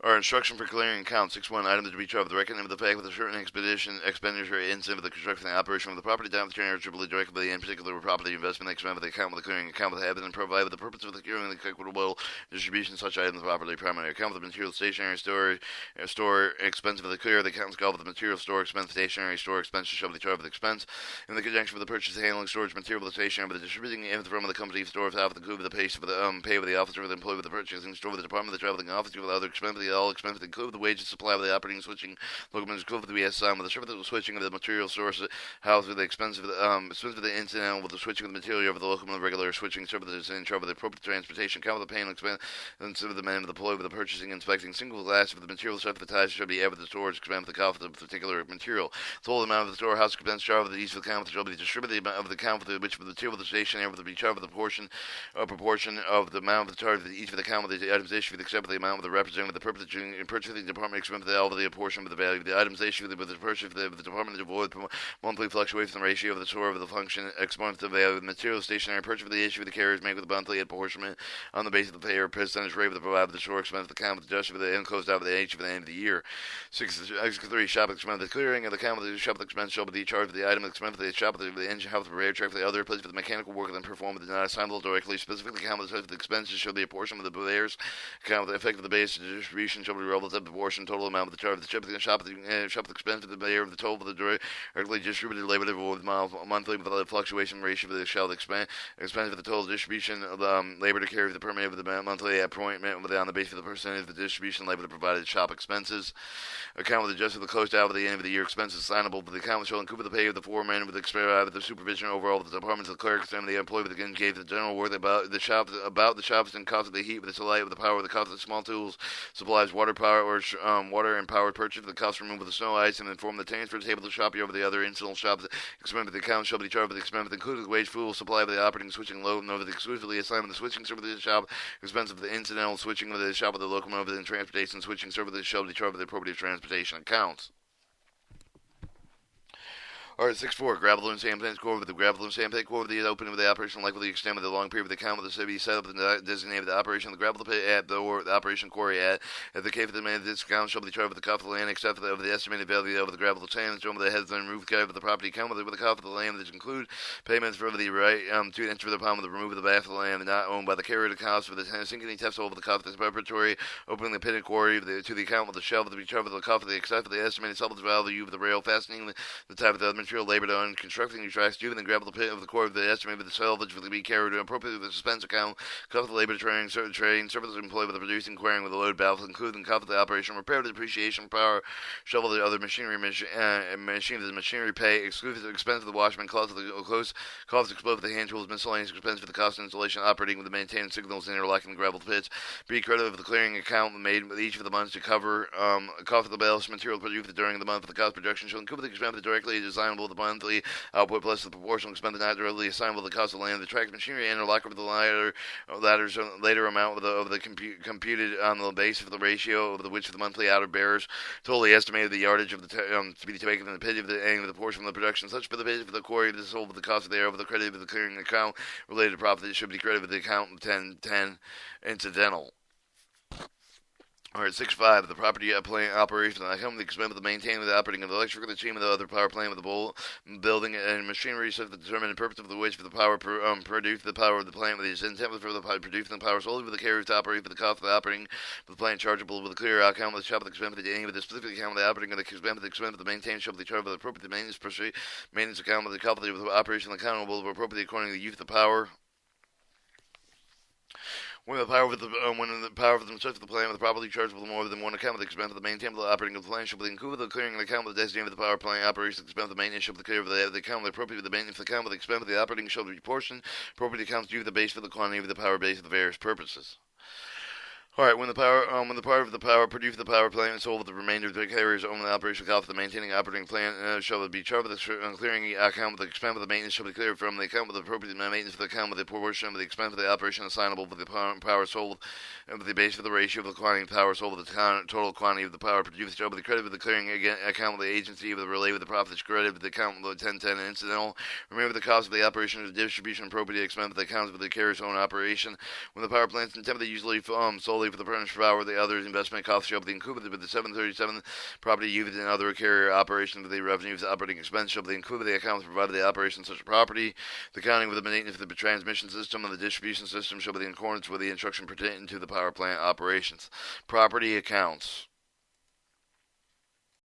Or instruction for clearing account 6-1 item to be charged with the reckoning of the fact with a certain expenditure incident of the construction and operation of the property down the train attributable directly in particular property investment expense with the account with the clearing account with the habit and provide with the purpose of the clearing the equitable distribution of such items properly primary account with the material stationary store expense of the clear the accounts called with the material store expense stationary store expense shall be charged with expense in the conjunction with the purchase handling storage material with the stationary with the distributing and from the company store without the include with the pay for the pay with the officer with the employee with the purchasing store with the department with the traveling office with the other expense with the all expense include the wages supply with the operating switching locomotives include with the BS with the service with the switching of the material source house with the expense of the incidental with the switching of the material over the locomotive regular switching services in charge of the appropriate transportation count with the paying expense and of the man with the employee with the purchasing inspecting single glass for the material stuff the ties should be added with the storage expense with the cost of the particular material total amount of the storehouse expense charge with the each of the count shall be distributed of the count with which of the material with the stationary with the charge with the proportion of the amount of the charge of each of the count with the items issued except for the amount of the representing the purpose of purchasing department expense with all of the portion of the value of the items issued with the purchase of the department to avoid monthly fluctuations in the ratio of the store of the function exponent of the value of the material stationary purchase of the issue of the carriers made with the monthly apportionment on the basis of the payer percentage rate with the provided the store expense of the count with the adjusted for the end closed out with the age of the end of the year. 63 shop expense the clearing of the count with the shop expense shall be charged for the item expense for the shop of the engine house for the repair track for the other place for the mechanical work then performed with the not assignable directly specifically count with the expenses shall be a portion of the players count with the effect of the base distribution shall be relative to the portion total amount of the charge of the ship of the shop expense of the player of the total of the directly distributed labor with monthly with the fluctuation ratio of the shall expense of the total distribution of labor to carry the permit of the monthly appointment with on the basis of the percentage of the distribution labor to provided shop expenses. Account with adjusted the closed out at the end of the year expenses assignable to the account shall include the pay of the foreman with the supervision overall of the departments of the clerks and the employee with the gave the general work about the shops and cost of the heat with the light with the power with the cost of the small tools supplies water power or water and power purchase the cost removal of the snow ice and inform the transfer table to shop over the other incidental shops expense of the account shall be charged with the expense of the included wage fuel supply of the operating switching load and over the exclusively assignment of the switching service of the shop expense of the incidental switching of the shop of the locomotive and transportation switching service shall be charged with the appropriate transportation accounts. Alright, 6-4, gravel and sand plants core with the gravel and sand pit core with the opening of the operation likely extend with the long period of the count with the city set up and designated the operation of the gravel pit at the operation quarry at the cave of the man this account shall be charged with the cost of the land except for the estimated value of the gravel sand and shown with the heads and roof of the property account with the cost of the land that include payments for the right to enter the palm with the remove of the bath of the land not owned by the carrier the cost for the sinking test over the cost of the preparatory opening the pit and quarry to the account with the shelf to be charged with the cost of the except for the estimated salvage value of the rail fastening the type of the material labor done constructing the tracks due and then grab the pit of the core of the estimate with the salvage for the be carried to appropriately with the suspense account, cover the labor train, services employed with the producing, quarrying with the load valve, including cover the operation, repair the depreciation, power, shovel the other machinery, the machinery pay, exclusive expense of the washman, cost of the cost explode for the hand tools, miscellaneous expense for the cost of installation, operating with the maintained signals, interlocking the gravel pits, be credited of the clearing account made with each of the months to cover cost of the ballast material produced during the month for the cost projection shall include the expense directly designable the monthly output plus the proportional expense not directly assignable to the cost of land, the track machinery and interlock with the ladders later amount of the computed on the basis of the ratio of the which of the monthly outer bearers totally estimated the yardage of the to be taken in the pit of the end of the portion of the production such for the pit for the quarry the sold with the cost of the air of the credit of the clearing account related to profit that should be credited with the account 1010 incidental. Alright, 6-5, the property plant operation, the company expense of the maintaining the operating of the electrical, the team of the other power plant with the building and machinery, such the determined purpose of the which for the power produce the power of the plant with the intent for the producing the power solely with the carriers to operate for the cost of the operating for the plant chargeable with the clear account with the shop of the expense of the any with the specific account with the operating of the expense of the maintained shop of the charge of the appropriate maintenance account with the cost of the operation accountable appropriately according to the use of the power. When the power of the construction of the plant with the properly chargeable more than one account with the expense of the maintained operating of the plant shall be included the clearing of the account with the designated of the power plant operation expense of the maintenance shall be clear of the account with the appropriate with the maintenance account with the expense of the operating shall be proportioned appropriate accounts due to the base for the quantity of the power base of the various purposes. Alright, when the part of the power produced the power plant and sold with the remainder of the carriers own the operational cost of the maintaining operating plant shall be charged with the clearing account with the expense of the maintenance shall be cleared from the account with the appropriate maintenance for the account with the proportion of the expense of the operation assignable with the power sold and with the base of the ratio of the quantity of power sold with the total quantity of the power produced shall be the credit with the clearing account with the agency with the relay with the profits credit with the account with the 1010 incidental. Remember the cost of the operation of the distribution appropriate expense of the accounts with the carrier's own operation. When the power plant's intended usually solely solely for the furnished power. The other investment costs shall be included with the 737 property used in other carrier operations of the revenues. Operating expense shall be included the accounts provided the operation of such a property. The accounting with the maintenance of the transmission system and the distribution system shall be in accordance with the instruction pertaining to the power plant operations. Property accounts.